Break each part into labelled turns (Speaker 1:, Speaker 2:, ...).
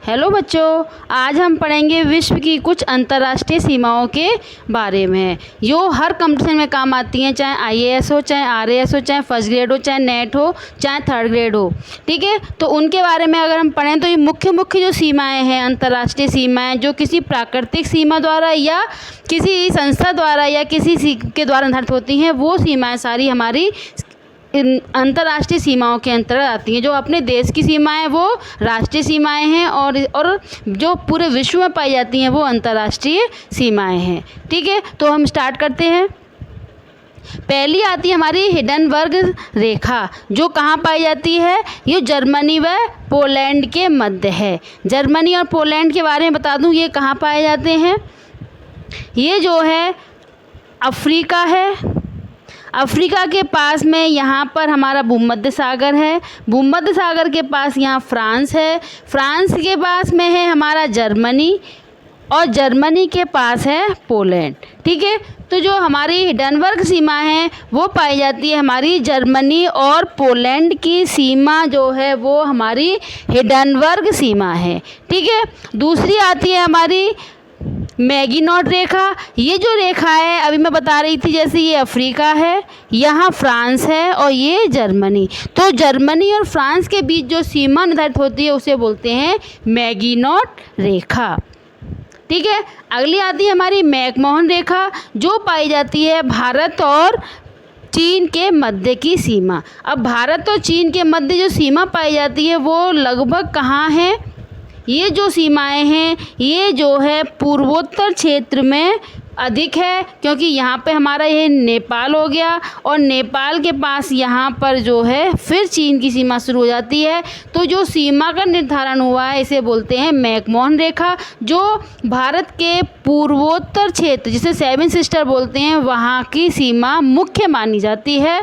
Speaker 1: Hello बच्चों, आज हम पढ़ेंगे विश्व की कुछ अंतर्राष्ट्रीय सीमाओं के बारे में जो हर कंपटीशन में काम आती हैं, चाहे आईएएस हो, चाहे आरएएस हो, चाहे फर्स्ट ग्रेड हो, चाहे नेट हो, चाहे थर्ड ग्रेड हो। ठीक है, तो उनके बारे में अगर हम पढ़ें तो ये मुख्य जो सीमाएं हैं, अंतर्राष्ट्रीय सीमाएं जो किसी प्राकृतिक सीमा द्वारा या किसी संस्था द्वारा या किसी के द्वारा निर्धारित होती हैं, वो सीमाएँ सारी हमारी अंतर्राष्ट्रीय सीमाओं के अंतर्गत आती हैं। जो अपने देश की सीमाएं वो राष्ट्रीय सीमाएं हैं और जो पूरे विश्व में पाई जाती हैं वो अंतर्राष्ट्रीय सीमाएं हैं। ठीक है, तो हम स्टार्ट करते हैं। पहली आती है हमारी हिंडनबर्ग रेखा, जो कहाँ पाई जाती है? ये जर्मनी व पोलैंड के मध्य है। जर्मनी और पोलैंड के बारे में बता दूँ, ये कहाँ पाए जाते हैं? ये जो है अफ्रीका है। अफ्रीका के पास में यहाँ पर हमारा भूमध्य सागर है। भूमध्य सागर के पास यहाँ फ्रांस है। फ्रांस के पास में है हमारा जर्मनी और जर्मनी के पास है पोलैंड। ठीक है, तो जो हमारी हिंडनबर्ग सीमा है वो पाई जाती है हमारी जर्मनी और पोलैंड की सीमा जो है वो हमारी हिंडनबर्ग सीमा है। ठीक है, दूसरी आती है हमारी मैगिनॉट रेखा। ये जो रेखा है अभी मैं बता रही थी, जैसे ये अफ्रीका है, यहाँ फ्रांस है और ये जर्मनी। तो जर्मनी और फ्रांस के बीच जो सीमा निर्धारित होती है उसे बोलते हैं मैगिनॉट रेखा। ठीक है, अगली आती है हमारी मैकमोहन रेखा, जो पाई जाती है भारत और चीन के मध्य की सीमा। अब भारत और चीन के मध्य जो सीमा पाई जाती है वो लगभग कहाँ है? ये जो सीमाएं हैं ये जो है पूर्वोत्तर क्षेत्र में अधिक है, क्योंकि यहाँ पे हमारा ये नेपाल हो गया और नेपाल के पास यहाँ पर जो है फिर चीन की सीमा शुरू हो जाती है। तो जो सीमा का निर्धारण हुआ है इसे बोलते हैं मैकमोहन रेखा, जो भारत के पूर्वोत्तर क्षेत्र जिसे सेवन सिस्टर बोलते हैं वहाँ की सीमा मुख्य मानी जाती है।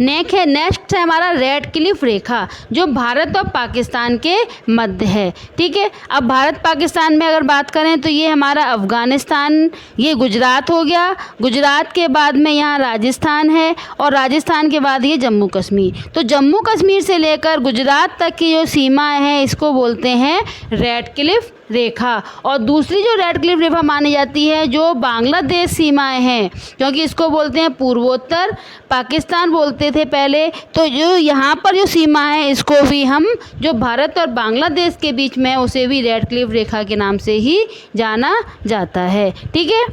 Speaker 1: नेक्स्ट है हमारा रेड क्लिफ रेखा, जो भारत और पाकिस्तान के मध्य है। ठीक है, अब भारत पाकिस्तान में अगर बात करें तो ये हमारा अफ़गानिस्तान, ये गुजरात हो गया। गुजरात के बाद में यहाँ राजस्थान है और राजस्थान के बाद ये जम्मू कश्मीर। तो जम्मू कश्मीर से लेकर गुजरात तक की जो सीमाएं हैं इसको बोलते हैं रेड क्लिफ रेखा। और दूसरी जो रेड क्लिफ रेखा मानी जाती है जो बांग्लादेश सीमाएं हैं, क्योंकि इसको बोलते हैं पूर्वोत्तर पाकिस्तान बोलते थे पहले। तो जो यहाँ पर जो सीमा है इसको भी हम जो भारत और बांग्लादेश के बीच में उसे भी रेड क्लिफ रेखा के नाम से ही जाना जाता है। ठीक है,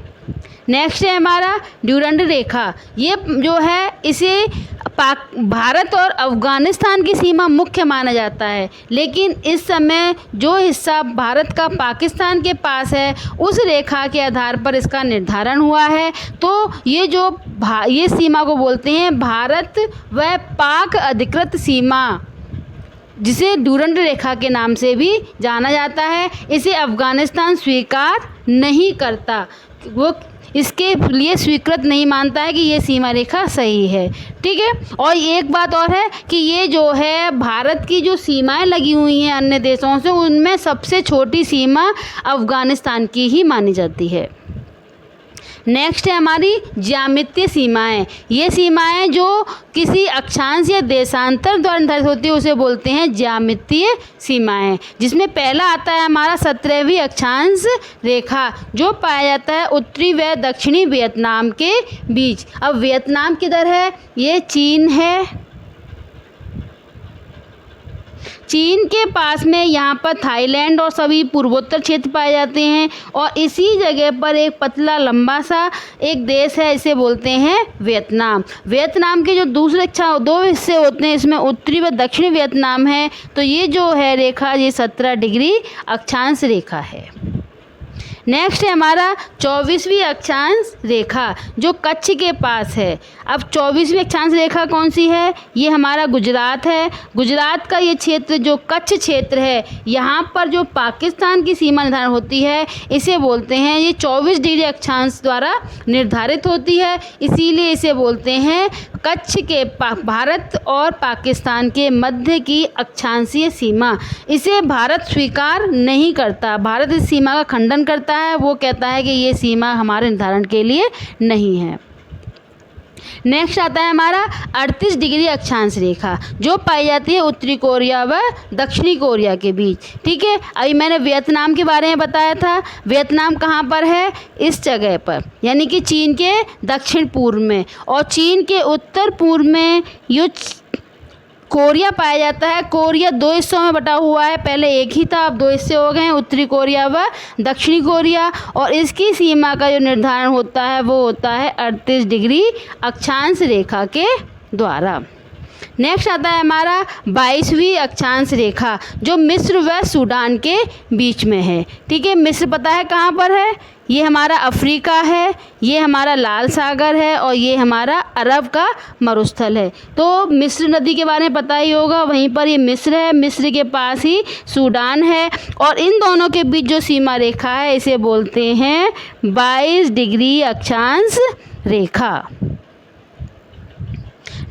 Speaker 1: नेक्स्ट है हमारा ड्यूरंड रेखा। ये जो है इसे भारत और अफ़गानिस्तान की सीमा मुख्य माना जाता है, लेकिन इस समय जो हिस्सा भारत का पाकिस्तान के पास है उस रेखा के आधार पर इसका निर्धारण हुआ है। तो ये सीमा को बोलते हैं भारत व पाक अधिकृत सीमा, जिसे ड्यूरंड रेखा के नाम से भी जाना जाता है। इसे अफ़गानिस्तान स्वीकार नहीं करता, वो इसके लिए स्वीकृत नहीं मानता है कि ये सीमा रेखा सही है। ठीक है, और एक बात और है कि ये जो है भारत की जो सीमाएं लगी हुई हैं अन्य देशों से उनमें सबसे छोटी सीमा अफ़गानिस्तान की ही मानी जाती है। नेक्स्ट है हमारी ज्यामितीय सीमाएं। ये सीमाएं जो किसी अक्षांश या देशांतर द्वारा निर्धारित होती है उसे बोलते हैं ज्यामितीय सीमाएं, जिसमें पहला आता है हमारा 17वीं अक्षांश रेखा, जो पाया जाता है उत्तरी व दक्षिणी वियतनाम के बीच। अब वियतनाम किधर है? ये चीन है। चीन के पास में यहाँ पर थाईलैंड और सभी पूर्वोत्तर क्षेत्र पाए जाते हैं और इसी जगह पर एक पतला लंबा सा एक देश है, इसे बोलते हैं वियतनाम। वियतनाम के जो दूसरे दो हिस्से होते हैं इसमें उत्तरी व दक्षिणी वियतनाम है। तो ये जो है रेखा ये 17 डिग्री अक्षांश रेखा है। नेक्स्ट है हमारा 24वीं अक्षांश रेखा, जो कच्छ के पास है। अब 24वीं अक्षांश रेखा कौन सी है? ये हमारा गुजरात है। गुजरात का ये क्षेत्र जो कच्छ क्षेत्र है, यहाँ पर जो पाकिस्तान की सीमा निर्धारण होती है इसे बोलते हैं, ये 24 डिग्री अक्षांश द्वारा निर्धारित होती है, इसीलिए इसे बोलते हैं कच्छ के भारत और पाकिस्तान के मध्य की अक्षांशीय सीमा। इसे भारत स्वीकार नहीं करता, भारत इस सीमा का खंडन करता है। वो कहता है कि ये सीमा हमारे निर्धारण के लिए नहीं है। नेक्स्ट आता है हमारा 38 डिग्री अक्षांश रेखा, जो पाई जाती है उत्तरी कोरिया व दक्षिणी कोरिया के बीच। ठीक है, अभी मैंने वियतनाम के बारे में बताया था। वियतनाम कहाँ पर है? इस जगह पर, यानी कि चीन के दक्षिण पूर्व में, और चीन के उत्तर पूर्व में ये कोरिया पाया जाता है। कोरिया दो हिस्सों में बटा हुआ है, पहले एक ही था, अब दो हिस्से हो गए हैं, उत्तरी कोरिया व दक्षिणी कोरिया। और इसकी सीमा का जो निर्धारण होता है वो होता है 38 डिग्री अक्षांश रेखा के द्वारा। नेक्स्ट आता है हमारा 22वीं अक्षांश रेखा, जो मिस्र व सूडान के बीच में है। ठीक है, मिस्र पता है कहाँ पर है? ये हमारा अफ्रीका है, ये हमारा लाल सागर है, और ये हमारा अरब का मरुस्थल है। तो मिस्र नदी के बारे में पता ही होगा, वहीं पर ये मिस्र है, मिस्र के पास ही सूडान है, और इन दोनों के बीच जो सीमा रेखा है इसे बोलते हैं 22 डिग्री अक्षांश रेखा।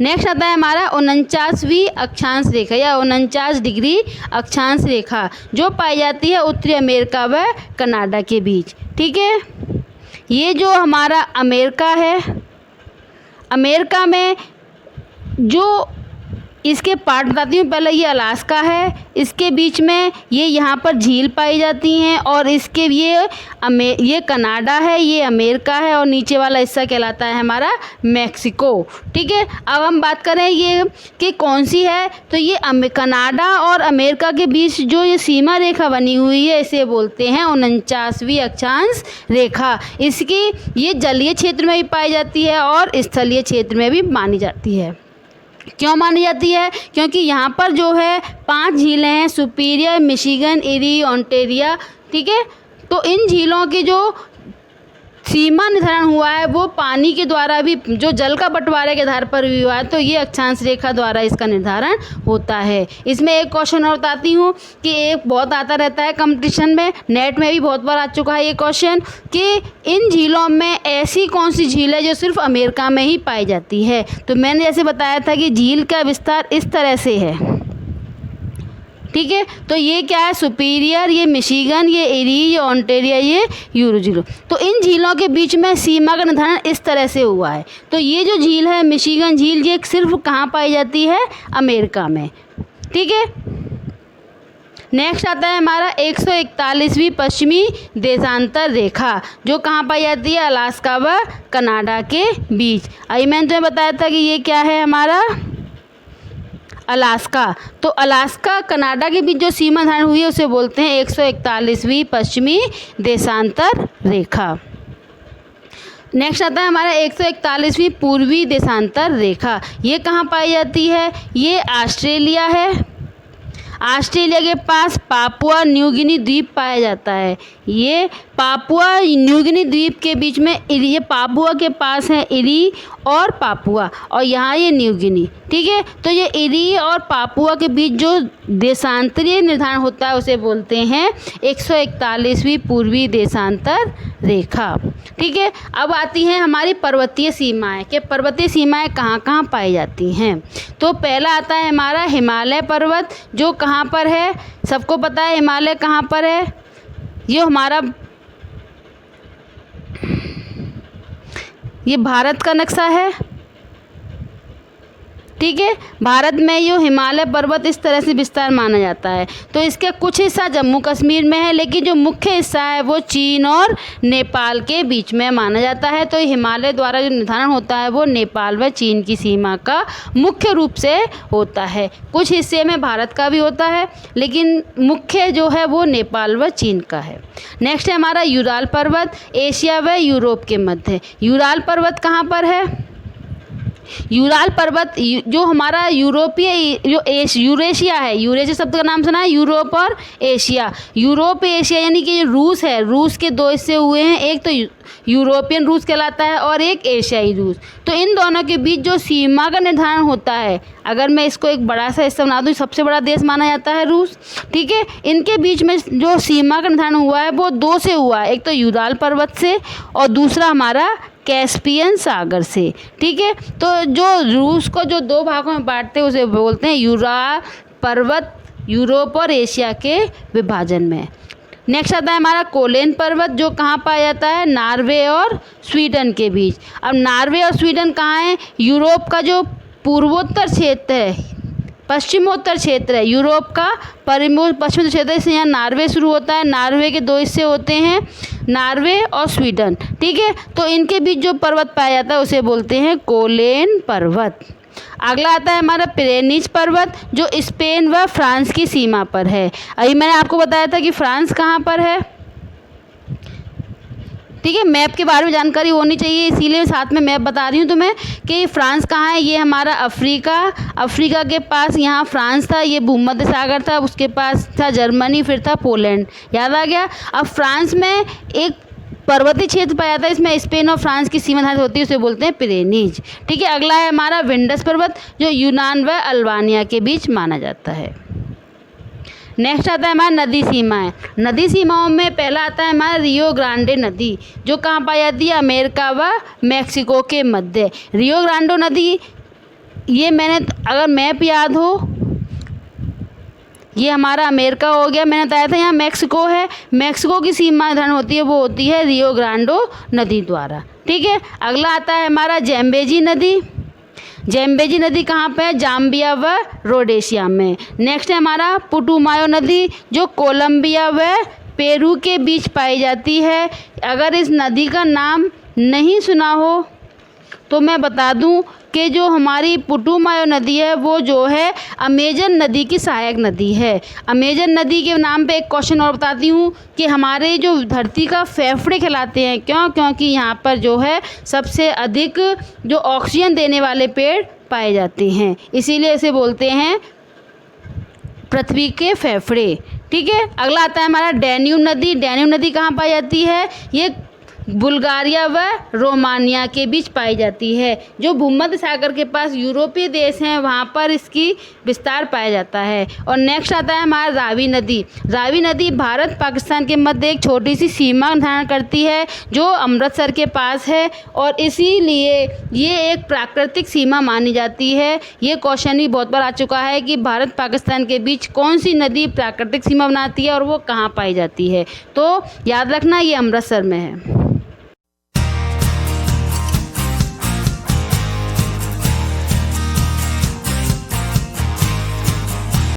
Speaker 1: नेक्स्ट आता है हमारा 49वीं अक्षांश रेखा या 49 डिग्री अक्षांश रेखा, जो पाई जाती है उत्तरी अमेरिका व कनाडा के बीच। ठीक है, ये जो हमारा अमेरिका है, अमेरिका में जो इसके पार्ट बताती हूँ। पहले ये अलास्का है, इसके बीच में ये यहाँ पर झील पाई जाती हैं, और इसके ये कनाडा है, ये अमेरिका है, और नीचे वाला हिस्सा कहलाता है हमारा मैक्सिको। ठीक है, अब हम बात करें ये कि कौन सी है, तो ये कनाडा और अमेरिका के बीच जो ये सीमा रेखा बनी हुई है इसे बोलते हैं 49वीं अक्षांश रेखा। इसकी ये जलीय क्षेत्र में भी पाई जाती है और स्थलीय क्षेत्र में भी मानी जाती है। क्यों मानी जाती है? क्योंकि यहाँ पर जो है 5 झीलें हैं, सुपीरियर, मिशिगन, इरी, ओंटारियो। ठीक है, तो इन झीलों की जो सीमा निर्धारण हुआ है वो पानी के द्वारा भी, जो जल का बंटवारे के आधार पर भी हुआ है, तो ये अक्षांश रेखा द्वारा इसका निर्धारण होता है। इसमें एक क्वेश्चन और बताती हूँ कि एक बहुत आता रहता है कंपटीशन में, नेट में भी बहुत बार आ चुका है ये क्वेश्चन, कि इन झीलों में ऐसी कौन सी झील है जो सिर्फ अमेरिका में ही पाई जाती है। तो मैंने जैसे बताया था कि झील का विस्तार इस तरह से है। ठीक है, तो ये क्या है? सुपीरियर, ये मिशिगन, ये एरी, ये ओंटारियो, ये यूरोझील। तो इन झीलों के बीच में सीमा का निर्धारण इस तरह से हुआ है। तो ये जो झील है मिशिगन झील, ये सिर्फ कहाँ पाई जाती है? अमेरिका में। ठीक है, नेक्स्ट आता है हमारा 141वीं पश्चिमी देशांतर रेखा, जो कहाँ पाई जाती है? अलास्का व कनाडा के बीच। अभी मैंने तुम्हें बताया था कि ये क्या है हमारा? अलास्का। तो अलास्का कनाडा के बीच जो सीमा निर्धारण हुई है उसे बोलते हैं 141वीं पश्चिमी देशांतर रेखा। नेक्स्ट आता है हमारा 141वीं पूर्वी देशांतर रेखा। ये कहाँ पाई जाती है? ये ऑस्ट्रेलिया है। ऑस्ट्रेलिया के पास पापुआ न्यू गिनी द्वीप पाया जाता है। ये पापुआ न्यू गिनी द्वीप के बीच में ये पापुआ के पास है इरी और पापुआ, और यहाँ ये न्यू गिनी। ठीक है, तो ये इरी और पापुआ के बीच जो देशांतरीय निर्धारण होता है उसे बोलते हैं 141वीं पूर्वी देशांतर रेखा। ठीक है, अब आती हैं हमारी पर्वतीय सीमाएं, कि पर्वतीय सीमाएं कहाँ कहाँ पाई जाती हैं। तो पहला आता है हमारा हिमालय पर्वत, जो कहाँ पर है? सबको पता है हिमालय कहाँ पर है। ये हमारा ये भारत का नक्शा है। ठीक है, भारत में ये हिमालय पर्वत इस तरह से विस्तार माना जाता है। तो इसका कुछ हिस्सा जम्मू कश्मीर में है, लेकिन जो मुख्य हिस्सा है वो चीन और नेपाल के बीच में माना जाता है। तो हिमालय द्वारा जो निर्धारण होता है वो नेपाल व चीन की सीमा का मुख्य रूप से होता है। कुछ हिस्से में भारत का भी होता है, लेकिन मुख्य जो है वो नेपाल व चीन का है। नेक्स्ट है हमारा यूराल पर्वत, एशिया व यूरोप के मध्य। यूराल पर्वत कहाँ पर है? यूराल पर्वत जो हमारा यूरोपीय जो यूरेशिया है, यूरेशिया शब्द का नाम सुना है? यूरोप और एशिया। यूरोप एशिया यानी कि रूस है, रूस के दो हिस्से हुए हैं, एक तो यूरोपियन रूस कहलाता है और एक एशियाई रूस। तो इन दोनों के बीच जो सीमा का निर्धारण होता है, अगर मैं इसको एक बड़ा सा हिस्सा बना दूँ, सबसे बड़ा देश माना जाता है रूस। ठीक है, इनके बीच में जो सीमा का निर्धारण हुआ है वो दो से हुआ है, एक तो यूराल पर्वत से और दूसरा हमारा कैस्पियन सागर से। ठीक है, तो जो रूस को जो दो भागों में बांटते हैं उसे बोलते हैं यूराल पर्वत, यूरोप और एशिया के विभाजन में। नेक्स्ट आता है हमारा कोलेन पर्वत, जो कहाँ पाया जाता है, नॉर्वे और स्वीडन के बीच। अब नॉर्वे और स्वीडन कहाँ है, यूरोप का जो पूर्वोत्तर क्षेत्र है, पश्चिमोत्तर क्षेत्र है, यूरोप का पश्चिमी क्षेत्र से यहाँ नॉर्वे शुरू होता है। नॉर्वे के दो हिस्से होते हैं, नॉर्वे और स्वीडन, ठीक है। तो इनके बीच जो पर्वत पाया जाता है उसे बोलते हैं कोलेन पर्वत। अगला आता है हमारा पिरेनीज पर्वत, जो स्पेन व फ्रांस की सीमा पर है। अभी मैंने आपको बताया था कि फ्रांस कहाँ पर है, ठीक है। मैप के बारे में जानकारी होनी चाहिए, इसीलिए साथ में मैप बता रही हूँ तुम्हें कि फ्रांस कहाँ है। ये हमारा अफ्रीका के पास यहाँ फ्रांस था, ये भूमध्य सागर था, उसके पास था जर्मनी, फिर था पोलैंड, याद आ गया। अब फ्रांस में एक पर्वतीय क्षेत्र पाया जाता है, इसमें स्पेन और फ्रांस की सीमा निर्धारित होती है, उसे बोलते हैं पिरेनीज, ठीक है। अगला है हमारा विंडस पर्वत, जो यूनान व अल्बानिया के बीच माना जाता है। नेक्स्ट आता है हमारा नदी सीमाएं। नदी सीमाओं में पहला आता है हमारा रियो ग्रांडे नदी, जो कहाँ पाई जाती है, अमेरिका व मैक्सिको के मध्य। रियो ग्रांडे नदी, ये मैंने अगर मैप याद हो, ये हमारा अमेरिका हो गया, मैंने बताया था यहाँ मैक्सिको है, मैक्सिको की सीमा निर्धारण होती है, वो होती है रियो ग्रांडे नदी द्वारा, ठीक है। अगला आता है हमारा जैम्बेजी नदी। जैम्बेजी नदी कहाँ पे है, जाम्बिया व रोडेशिया में। नेक्स्ट है हमारा पुटुमायो नदी, जो कोलंबिया व पेरू के बीच पाई जाती है। अगर इस नदी का नाम नहीं सुना हो तो मैं बता दूं कि जो हमारी पुटुमायो नदी है वो जो है अमेजन नदी की सहायक नदी है। अमेजन नदी के नाम पे एक क्वेश्चन और बताती हूँ कि हमारे जो धरती का फेफड़े कहलाते हैं, क्यों, क्योंकि यहाँ पर जो है सबसे अधिक जो ऑक्सीजन देने वाले पेड़ पाए जाते हैं, इसीलिए इसे बोलते हैं पृथ्वी के फेफड़े, ठीक है। अगला आता है हमारा डैन्यूब नदी। डैन्यूब नदी कहाँ पाई जाती है, ये बुल्गारिया व रोमानिया के बीच पाई जाती है। जो भूमध्य सागर के पास यूरोपीय देश हैं वहाँ पर इसकी विस्तार पाया जाता है। और नेक्स्ट आता है हमारा रावी नदी। रावी नदी भारत पाकिस्तान के मध्य एक छोटी सी सीमा निर्धारण करती है, जो अमृतसर के पास है, और इसीलिए ये एक प्राकृतिक सीमा मानी जाती है। ये क्वेश्चन भी बहुत बार आ चुका है कि भारत पाकिस्तान के बीच कौन सी नदी प्राकृतिक सीमा बनाती है और वो कहाँ पाई जाती है, तो याद रखना ये अमृतसर में है।